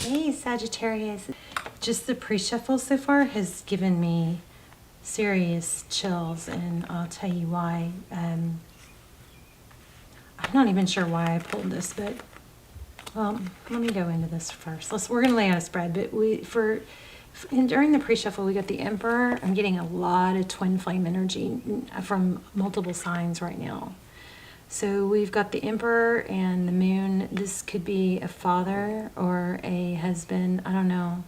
Hey, Sagittarius. Just the pre-shuffle so far has given me serious chills, and I'll tell you why. I'm not even sure why I pulled this, but well, let me go into this first. We're going to lay out a spread, but during the pre-shuffle, we got the Emperor. I'm getting a lot of twin flame energy from multiple signs right now. So we've got the Emperor and the Moon. This could be a father or a husband. I don't know.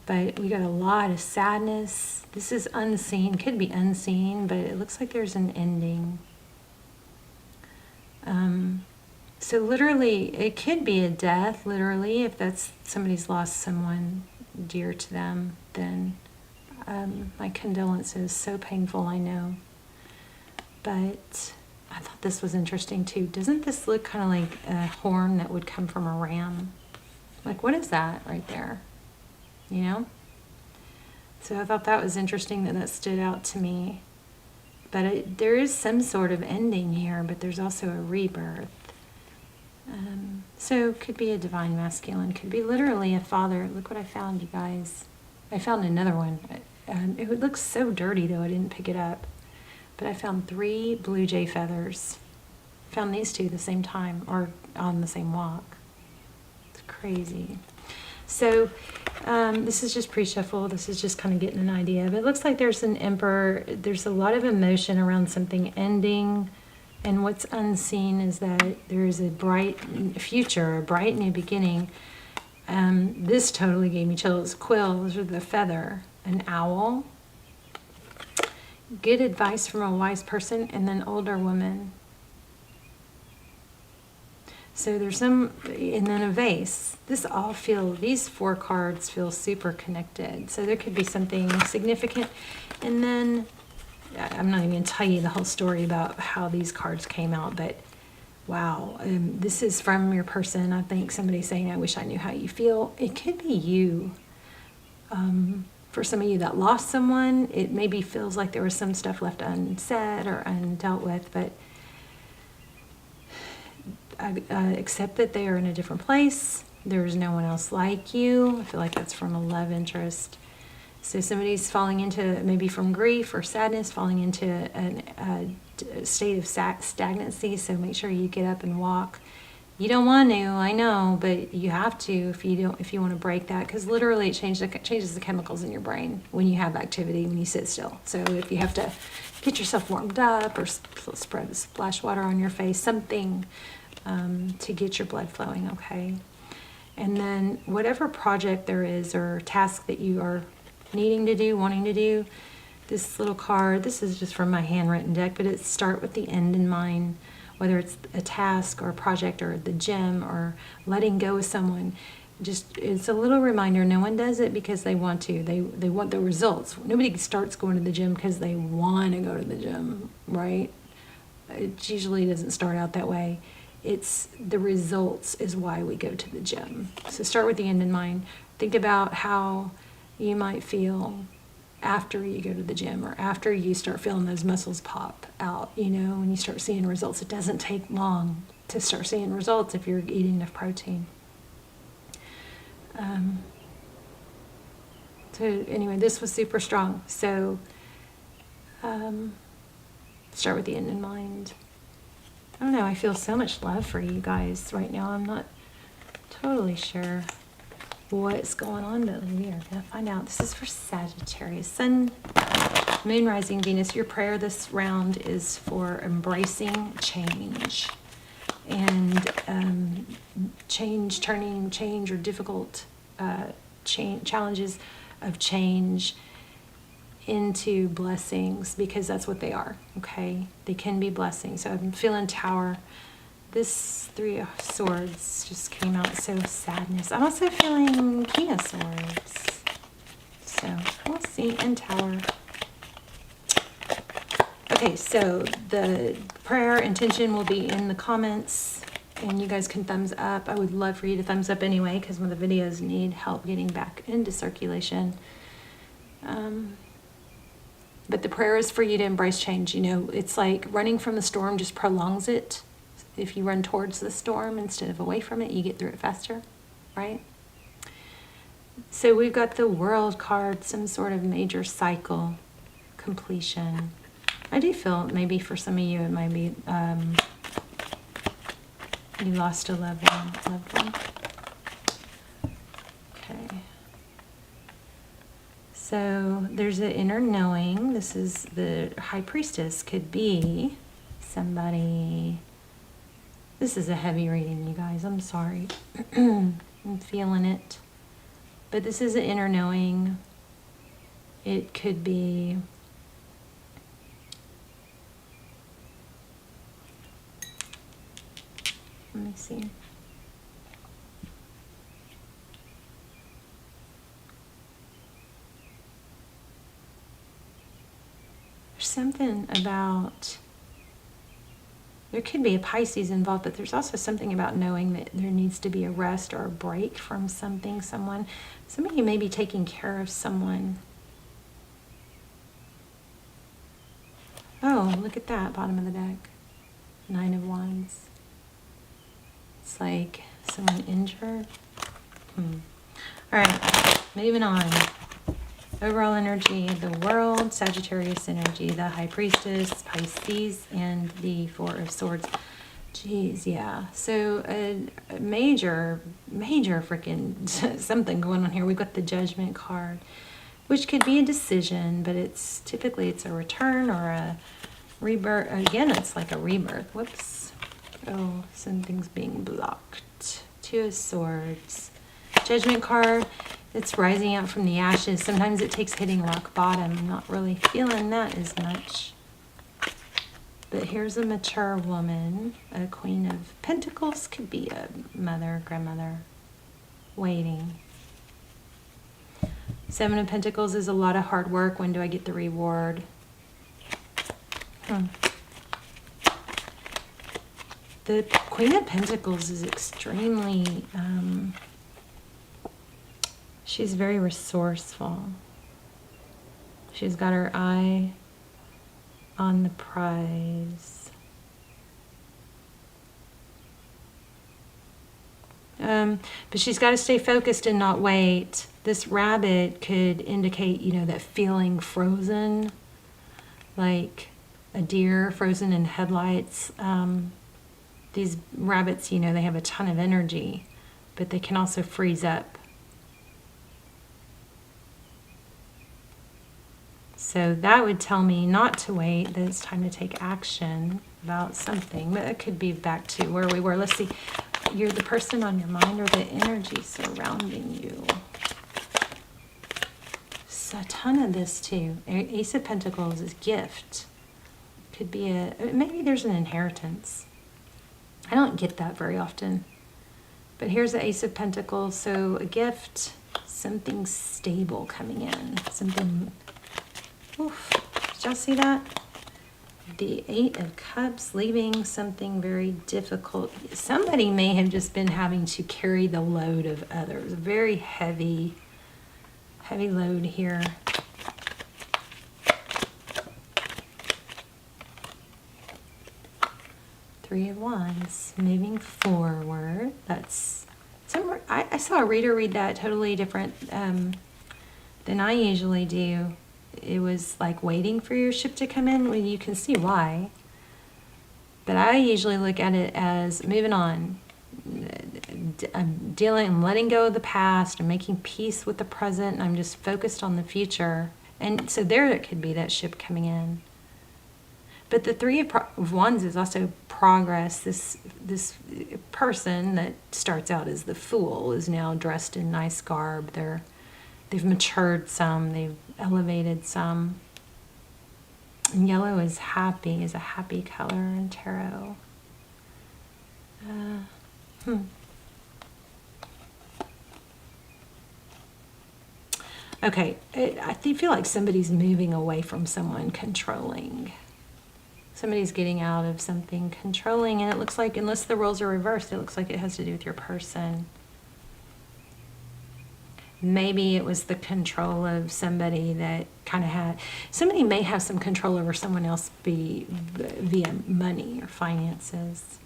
But we got a lot of sadness. This is unseen. Could be unseen, but it looks like there's an ending. So literally, it could be a death, literally. If that's somebody's lost someone dear to them, then my condolences. So painful, I know. But I thought this was interesting too. Doesn't this look kind of like a horn that would come from a ram? Like, what is that right there? You know? So I thought that was interesting that stood out to me. But there is some sort of ending here, but there's also a rebirth. So it could be a divine masculine, could be literally a father. Look what I found, you guys. I found another one. It looks so dirty though, I didn't pick it up. But I found 3 blue jay feathers. Found these 2 at the same time, or on the same walk. It's crazy. So this is just pre-shuffle. This is just kind of getting an idea. But it looks like there's an Emperor. There's a lot of emotion around something ending. And what's unseen is that there is a bright future, a bright new beginning. This totally gave me chills. Quills, or the feather, an owl. Good advice from a wise person, and then older woman. So there's some, and then a vase. These 4 cards feel super connected. So there could be something significant. And then, I'm not even going to tell you the whole story about how these cards came out, but wow, this is from your person. I think somebody's saying, I wish I knew how you feel. It could be you. For some of you that lost someone, it maybe feels like there was some stuff left unsaid or undealt with, but accept that they are in a different place. There's no one else like you. I feel like that's from a love interest. So somebody's falling into, maybe from grief or sadness, falling into a state of stagnancy. So make sure you get up and walk. You don't want to, I know, but you have to if you want to break that, because literally it changes the chemicals in your brain when you have activity, when you sit still. So if you have to get yourself warmed up or splash water on your face, something to get your blood flowing, okay? And then whatever project there is or task that you are needing to do, wanting to do, this little card, this is just from my handwritten deck, but it's start with the end in mind. Whether it's a task or a project or the gym or letting go of someone, it's a little reminder. No one does it because they want to. They want the results. Nobody starts going to the gym because they want to go to the gym, right? It usually doesn't start out that way. It's the results is why we go to the gym. So start with the end in mind. Think about how you might feel after you go to the gym, or after you start feeling those muscles pop out, when you start seeing results. It doesn't take long to start seeing results if you're eating enough protein. So anyway, this was super strong. So start with the end in mind. I don't know, I feel so much love for you guys right now. I'm not totally sure what's going on, but we are going to find out. This is for Sagittarius. Sun, Moon, Rising, Venus. Your prayer this round is for embracing change. And turning change or difficult challenges of change into blessings, because that's what they are, okay? They can be blessings. So I'm feeling Tower. This 3 of Swords just came out, so sadness. I'm also feeling King of Swords. So we'll see, and Tower. Okay, so the prayer intention will be in the comments, and you guys can thumbs up. I would love for you to thumbs up anyway, because one of the videos need help getting back into circulation. But the prayer is for you to embrace change. It's like running from the storm just prolongs it. If you run towards the storm instead of away from it, you get through it faster, right? So we've got the World card, some sort of major cycle completion. I do feel maybe for some of you it might be you lost a loved one. Okay. So there's an inner knowing. This is the High Priestess. Could be somebody. This is a heavy reading, you guys. I'm sorry. I'm feeling it. But this is an inner knowing. It could be let me see. There's something about, there could be a Pisces involved, but there's also something about knowing that there needs to be a rest or a break from something, someone. Some of you may be taking care of someone. Oh, look at that, bottom of the deck. 9 of Wands. It's like someone injured. All right, moving on. Overall energy, the World, Sagittarius energy, the High Priestess, Pisces, and the Four of Swords. Jeez, yeah. So a major freaking something going on here. We've got the Judgment card, which could be a decision, but it's typically it's a return or a rebirth. Again, it's like a rebirth. Whoops. Oh, something's being blocked. 2 of Swords. Judgment card. It's rising out from the ashes. Sometimes it takes hitting rock bottom. I'm not really feeling that as much. But here's a mature woman, a Queen of Pentacles, could be a mother, grandmother, waiting. 7 of Pentacles is a lot of hard work. When do I get the reward? The Queen of Pentacles is extremely... she's very resourceful. She's got her eye on the prize. But she's got to stay focused and not wait. This rabbit could indicate, you know, that feeling frozen, like a deer frozen in headlights. These rabbits, you know, they have a ton of energy, but they can also freeze up. So that would tell me not to wait, that it's time to take action about something. But it could be back to where we were. Let's see. You're the person on your mind or the energy surrounding you. So a ton of this too. Ace of Pentacles is gift. Could be maybe there's an inheritance. I don't get that very often. But here's the Ace of Pentacles. So a gift, something stable coming in. Something... Oof. Did y'all see that? The 8 of Cups, leaving something very difficult. Somebody may have just been having to carry the load of others. A very heavy load here. Three of Wands, moving forward. That's some. I saw a reader read that totally different than I usually do. It was like waiting for your ship to come in. Well, you can see why. But I usually look at it as moving on. I'm letting go of the past. I'm making peace with the present. And I'm just focused on the future. And so there it could be that ship coming in. But the Three of Wands is also progress. This person that starts out as the Fool is now dressed in nice garb. They've matured some. They've elevated some. And yellow is happy, is a happy color in tarot. Okay, I feel like somebody's moving away from someone controlling. Somebody's getting out of something controlling, and it looks like, unless the roles are reversed, it looks like it has to do with your person. Maybe it was the control of somebody that kind of had... Somebody may have some control over someone else via money or finances.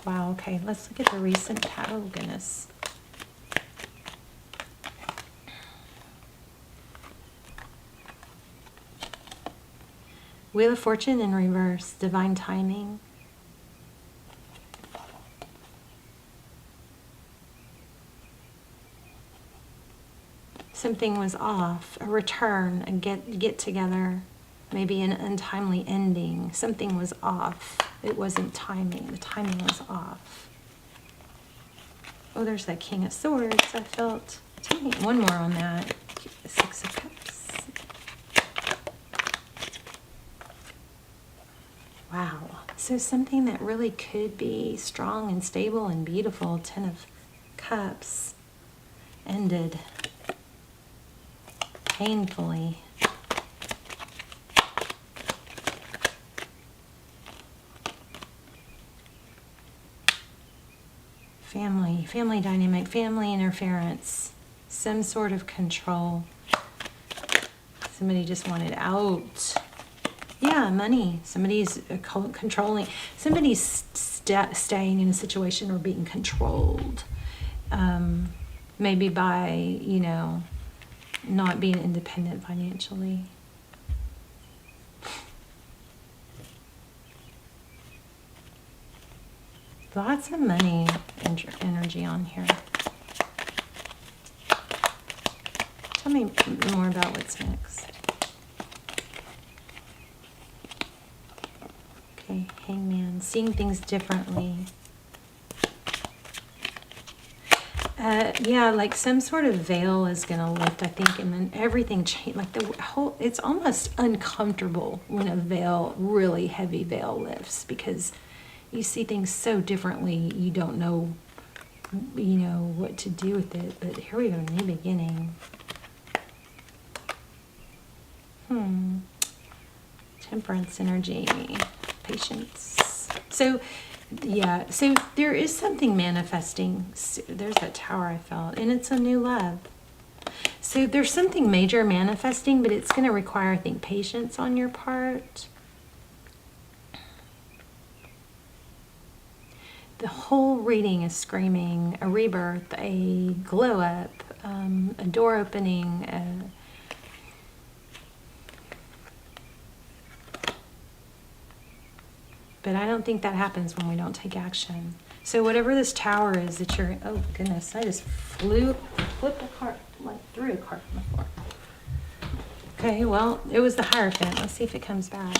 Wow, okay, let's look at the recent oh goodness. Wheel of Fortune in reverse, divine timing. Something was off, a return, a get together, maybe an untimely ending. Something was off. It wasn't timing. The timing was off. Oh, there's that King of Swords. I felt. Tell me one more on that. The Six of Cups. Wow. So something that really could be strong and stable and beautiful, Ten of Cups, ended painfully. Family dynamic, family interference, some sort of control. Somebody just wanted out. Yeah, money. Somebody's controlling. Somebody's staying in a situation or being controlled. Maybe by, you know, not being independent financially. Lots of money energy on here. Tell me more about what's next. Okay, Hangman, seeing things differently. Yeah, like some sort of veil is going to lift, I think, and then everything change. Like the whole, it's almost uncomfortable when a veil, really heavy veil lifts, because you see things so differently. You don't know, you know, what to do with it. But here we go, new beginning. Temperance energy, patience. So, yeah, so there is something manifesting. There's that Tower I felt, and it's a new love. So there's something major manifesting, but it's going to require, I think, patience on your part. The whole reading is screaming a rebirth, a glow up, a door opening, but I don't think that happens when we don't take action. So whatever this Tower is that you're, oh goodness, I just flipped a card, like threw a card on the floor. Okay, well, it was the Hierophant. Let's see if it comes back.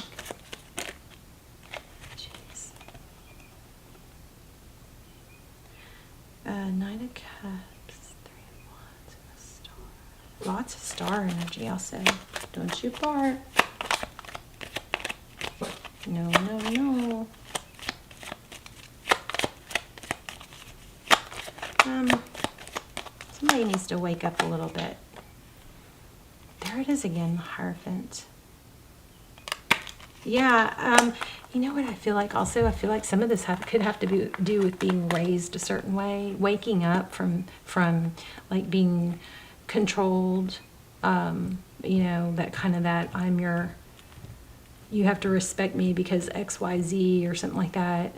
Jeez. Nine of Cups, Three of Wands, and a Star. Lots of star energy, I'll say. Don't you part. No, no, no. Somebody needs to wake up a little bit. There it is again, the Hierophant. Yeah, you know what I feel like also? I feel like some of this could have to do with being raised a certain way, waking up from like being controlled, you know, that kind of that I'm your, you have to respect me because X, Y, Z or something like that.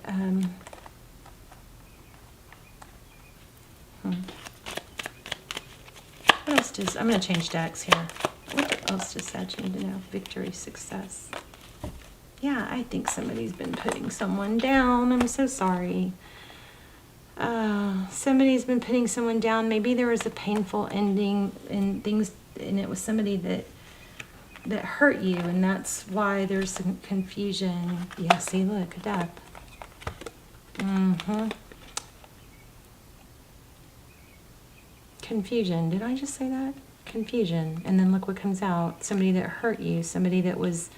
What else does, I'm going to change decks here. What else does Sag need to know? Victory, success. Yeah, I think somebody's been putting someone down. I'm so sorry. Somebody's been putting someone down. Maybe there was a painful ending and things, and it was somebody that hurt you, and that's why there's some confusion. Yeah, see, look at that. Confusion. Did I just say that? Confusion. And then look what comes out. Somebody that hurt you. Somebody that was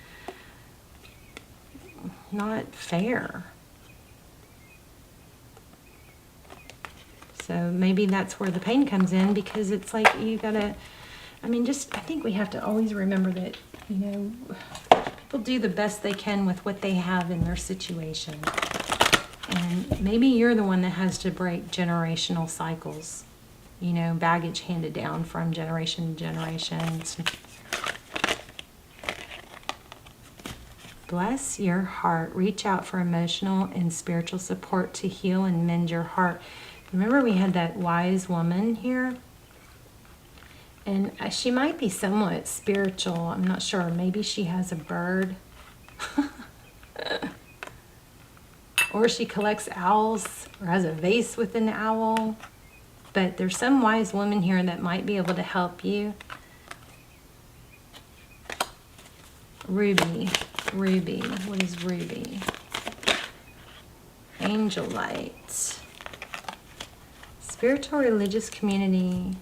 not fair. So maybe that's where the pain comes in, because it's like you gotta, I mean, just, I think we have to always remember that, you know, people do the best they can with what they have in their situation. And maybe you're the one that has to break generational cycles, you know, baggage handed down from generation to generation. Bless your heart. Reach out for emotional and spiritual support to heal and mend your heart. Remember we had that wise woman here? And she might be somewhat spiritual. I'm not sure. Maybe she has a bird. Or she collects owls or has a vase with an owl. But there's some wise woman here that might be able to help you. Ruby. Ruby. What is ruby? Angel light. Spiritual religious community.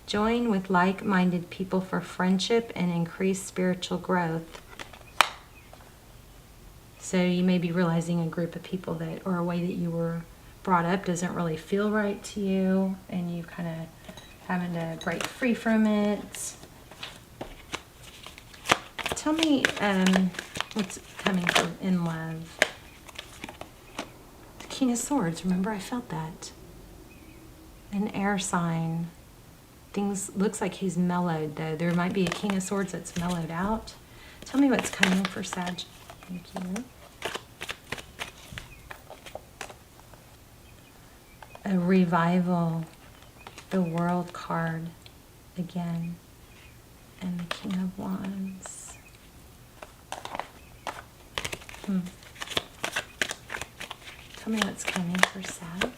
Join with like-minded people for friendship and increased spiritual growth. So you may be realizing a group of people that, or a way that you were brought up doesn't really feel right to you, and you kind of having to break free from it. Tell me what's coming from in love. The King of Swords, remember I felt that. An air sign. Things, looks like he's mellowed though. There might be a King of Swords that's mellowed out. Tell me what's coming for Sag. Thank you. A revival. The World card again. And the King of Wands. Tell me what's coming for Sag.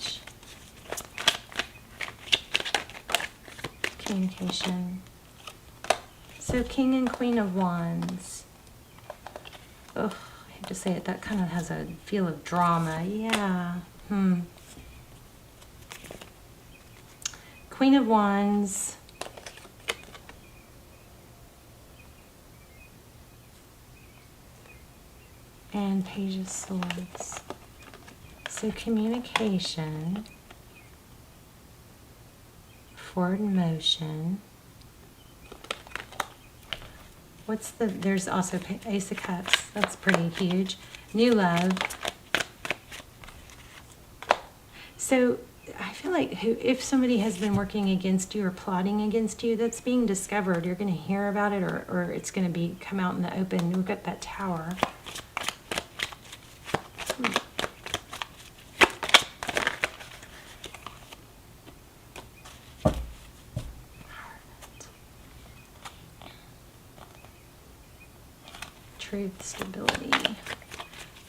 Communication. So King and Queen of Wands. Ugh, I hate to say it, that kind of has a feel of drama. Yeah. Queen of Wands. And Page of Swords. So communication. Forward motion. What's the, there's also Ace of Cups. That's pretty huge. New love. So I feel like if somebody has been working against you or plotting against you, that's being discovered. You're going to hear about it, or it's going to come out in the open. We've got that Tower. Truth, stability,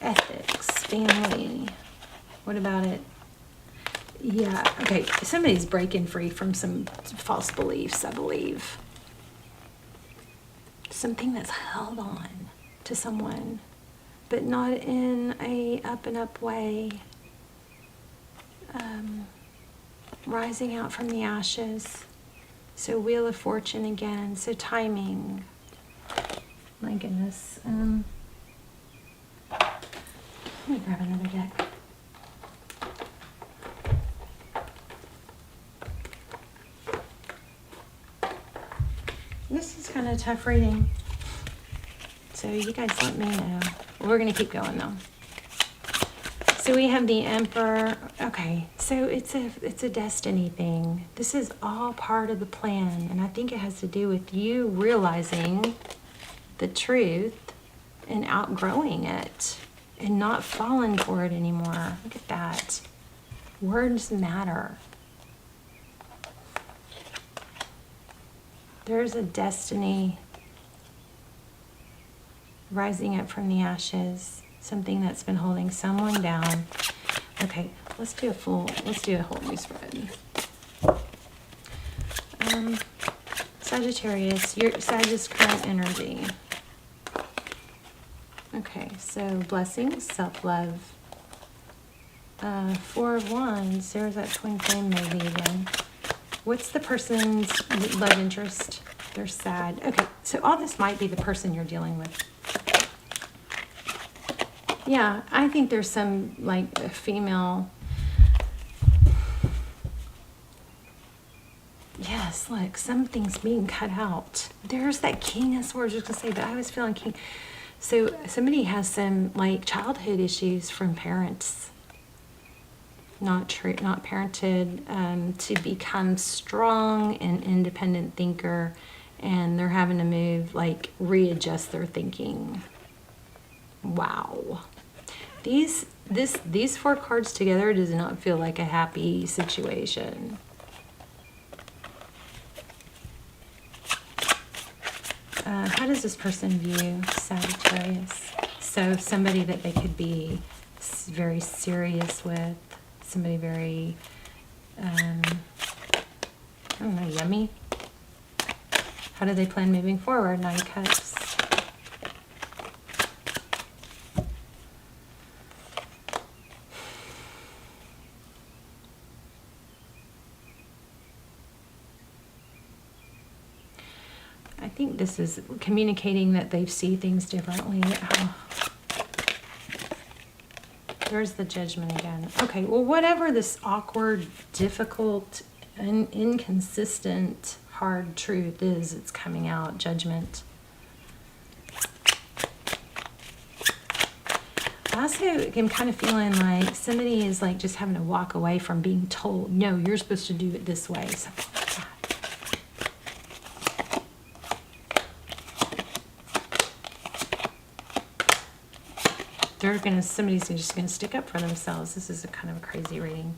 ethics, family. What about it? Yeah, okay, somebody's breaking free from some false beliefs, I believe. Something that's held on to someone, but not in a up and up way. Rising out from the ashes. So Wheel of Fortune again, so timing. My goodness. Let me grab another deck. This is kind of tough reading. So you guys let me know. We're going to keep going though. So we have the Emperor. Okay, so it's a destiny thing. This is all part of the plan, and I think it has to do with you realizing the truth and outgrowing it and not falling for it anymore. Look at that. Words matter. There's a destiny rising up from the ashes, something that's been holding someone down. Okay, let's do a whole new spread. Sagittarius, your Sagittarius current energy. Okay, so blessings, self-love. Four of Wands, there's that twin flame maybe again. What's the person's love interest? They're sad. Okay, so all this might be the person you're dealing with. Yeah, I think there's some, like, a female. Yes, look, something's being cut out. There's that King of Swords, I was going to say, but I was feeling King. So somebody has some, like, childhood issues from parents. Not parented to become strong and independent thinker, and they're having to move, like, readjust their thinking. Wow. These four cards together does not feel like a happy situation. How does this person view Sagittarius? So somebody that they could be very serious with, somebody very, I don't know, yummy. How do they plan moving forward? 9 of Cups. I think this is communicating that they see things differently. Oh. There's the Judgment again. Okay, well, whatever this awkward, difficult, and inconsistent, hard truth is, it's coming out. Judgment. I also am kind of feeling like somebody is like just having to walk away from being told, no, you're supposed to do it this way. Something like that. Somebody's just gonna stick up for themselves. This is a kind of a crazy reading.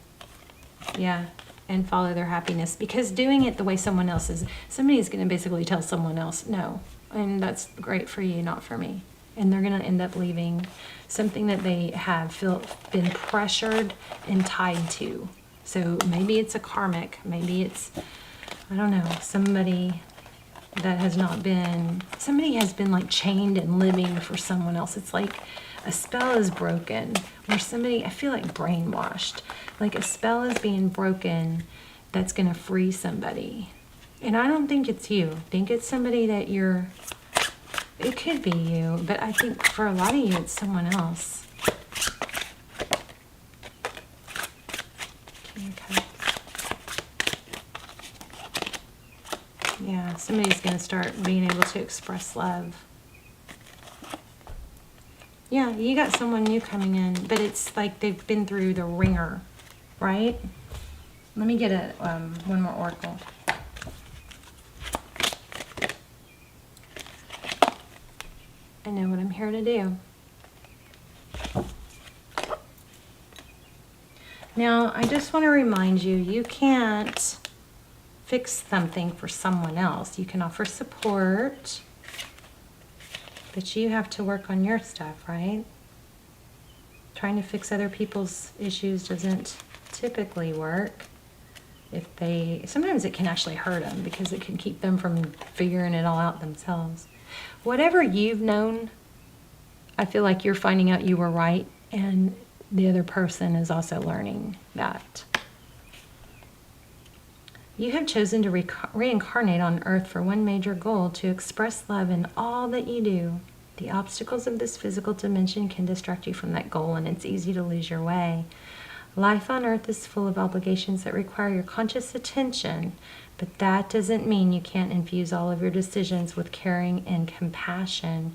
Yeah, and follow their happiness, because doing it the way someone else is, somebody's gonna basically tell someone else no, and that's great for you, not for me. And they're gonna end up leaving something that they have been pressured and tied to. So maybe it's a karmic, maybe it's, I don't know, somebody that has not been, somebody has been like chained and living for someone else. It's like a spell is broken, or somebody, I feel like brainwashed, like a spell is being broken that's going to free somebody. And I don't think it's you. I think it's somebody that you're, it could be you, but I think for a lot of you, it's someone else. King of Cups. Yeah, somebody's going to start being able to express love. Yeah, you got someone new coming in, but it's like they've been through the ringer, right? Let me get a one more oracle. I know what I'm here to do. Now, I just want to remind you, you can't fix something for someone else. You can offer support, but you have to work on your stuff, right? Trying to fix other people's issues doesn't typically work. Sometimes it can actually hurt them, because it can keep them from figuring it all out themselves. Whatever you've known, I feel like you're finding out you were right, and the other person is also learning that. You have chosen to reincarnate on Earth for one major goal: to express love in all that you do. The obstacles of this physical dimension can distract you from that goal, and it's easy to lose your way. Life on Earth is full of obligations that require your conscious attention, but that doesn't mean you can't infuse all of your decisions with caring and compassion.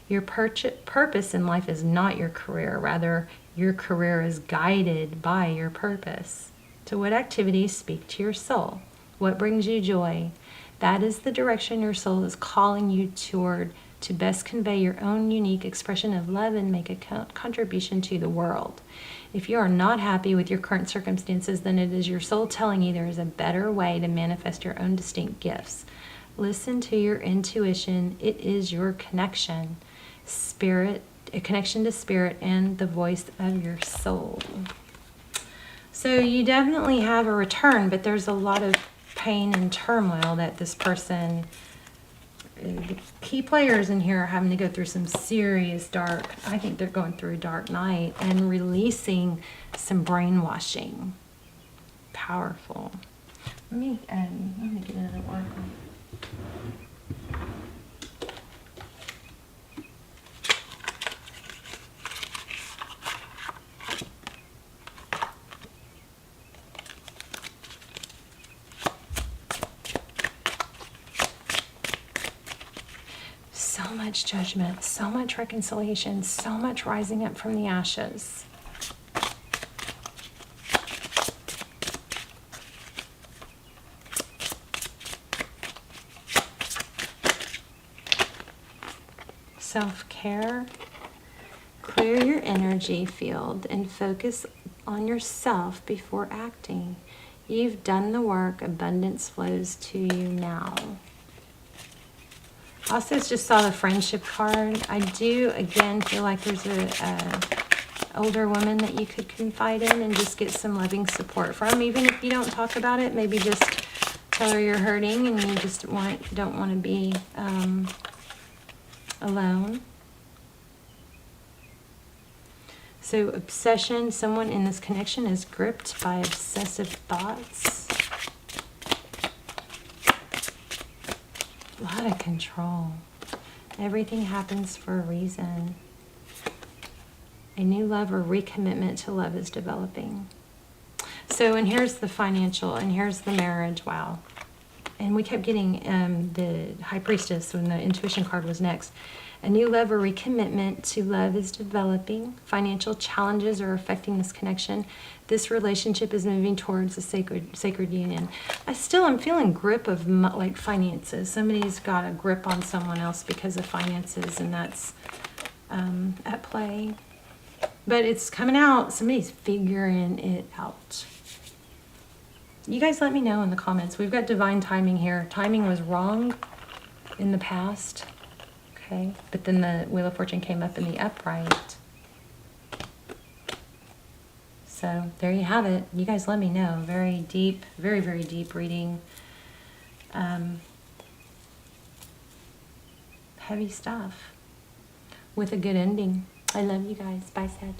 Your purpose in life is not your career. Rather, your career is guided by your purpose. To what activities speak to your soul? What brings you joy? That is the direction your soul is calling you toward, to best convey your own unique expression of love and make a contribution to the world. If you are not happy with your current circumstances, then it is your soul telling you there is a better way to manifest your own distinct gifts. Listen to your intuition. It is your connection, spirit, a connection to spirit and the voice of your soul. So you definitely have a return, but there's a lot of pain and turmoil that this person, the key players in here, are having to go through some serious I think they're going through a dark night and releasing some brainwashing. Powerful. Let me get another oracle. So much judgment, so much reconciliation, so much rising up from the ashes. Self-care. Clear your energy field and focus on yourself before acting. You've done the work. Abundance flows to you now. Also, just saw the friendship card. I do, again, feel like there's a older woman that you could confide in and just get some loving support from. Even if you don't talk about it, maybe just tell her you're hurting and you just don't want to be alone. So obsession, someone in this connection is gripped by obsessive thoughts. A lot of control. Everything happens for a reason. A new love or recommitment to love is developing. So, and here's the financial, and here's the marriage. Wow. And we kept getting the High Priestess when the intuition card was next. A new love or recommitment to love is developing. Financial challenges are affecting this connection. This relationship is moving towards a sacred union. I still am feeling grip of like finances. Somebody's got a grip on someone else because of finances, and that's at play. But it's coming out. Somebody's figuring it out. You guys let me know in the comments. We've got divine timing here. Timing was wrong in the past. Okay, but then the Wheel of Fortune came up in the upright. So there you have it. You guys let me know. Very deep, very, very deep reading. Heavy stuff with a good ending. I love you guys. Bye, Sag.